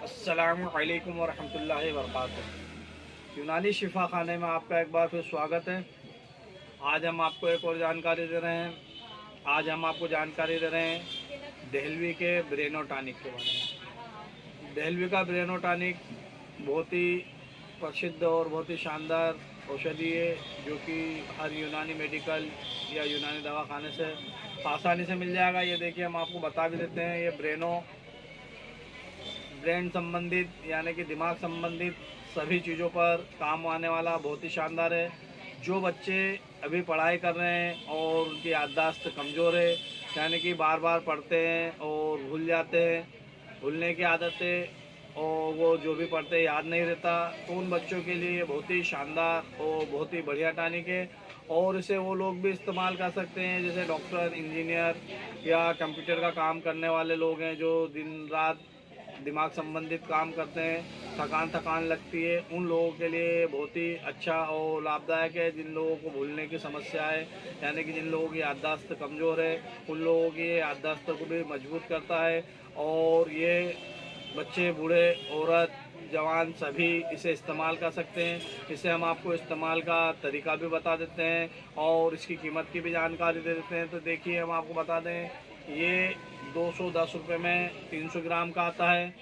अस्सलामुअलैकुम वरहमतुल्लाहि वबरकातुहू। यूनानी शिफा खाने में आपका एक बार फिर स्वागत है। आज हम आपको एक और जानकारी दे रहे हैं। आज हम आपको जानकारी दे रहे हैं दहलवी के ब्रेनो टॉनिक के बारे में। दहलवी का ब्रेनो टॉनिक बहुत ही प्रसिद्ध और बहुत ही शानदार औषधि है, जो कि हर यूनानी मेडिकल या यूनानी दवाखाने से आसानी से मिल जाएगा। ये देखिए, हम आपको बता भी देते हैं। ये ब्रेन संबंधित यानी कि दिमाग संबंधित सभी चीज़ों पर काम आने वाला बहुत ही शानदार है। जो बच्चे अभी पढ़ाई कर रहे हैं और उनकी याददाश्त कमज़ोर है, यानी कि बार बार पढ़ते हैं और भूल जाते हैं, भूलने की आदत है और वो जो भी पढ़ते हैं याद नहीं रहता, तो उन बच्चों के लिए बहुत ही शानदार और बहुत ही बढ़िया टॉनिक है। और इसे वो लोग भी इस्तेमाल कर सकते हैं जैसे डॉक्टर, इंजीनियर या कंप्यूटर का काम करने वाले लोग हैं, जो दिन रात दिमाग संबंधित काम करते हैं, थकान लगती है। उन लोगों के लिए बहुत ही अच्छा और लाभदायक है। जिन लोगों को भूलने की समस्या है, यानी कि जिन लोगों की याददाश्त कमज़ोर है, उन लोगों की याददाश्त को भी मजबूत करता है। और ये बच्चे, बूढ़े, औरत, जवान सभी इसे इस्तेमाल कर सकते हैं। इसे हम आपको इस्तेमाल का तरीका भी बता देते हैं और इसकी कीमत की भी जानकारी दे देते हैं। तो देखिए, हम आपको बता दें, ये 210 रुपये में 300 ग्राम का आता है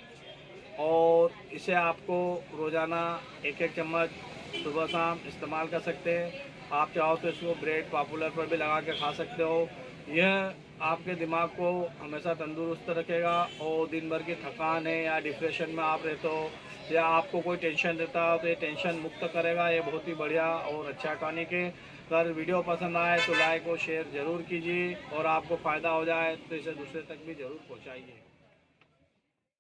और इसे आपको रोज़ाना एक एक चम्मच सुबह शाम इस्तेमाल कर सकते हैं। आप चाहो तो इसको ब्रेड पॉपुलर पर भी लगा के खा सकते हो। यह आपके दिमाग को हमेशा तंदुरुस्त रखेगा और दिन भर की थकान है या डिप्रेशन में आप रहते हो या आपको कोई टेंशन रहता हो, तो ये टेंशन मुक्त करेगा। ये बहुत ही बढ़िया और अच्छा टॉनिक है। अगर वीडियो पसंद आए तो लाइक और शेयर ज़रूर कीजिए और आपको फ़ायदा हो जाए तो इसे दूसरे तक भी ज़रूर पहुँचाइए।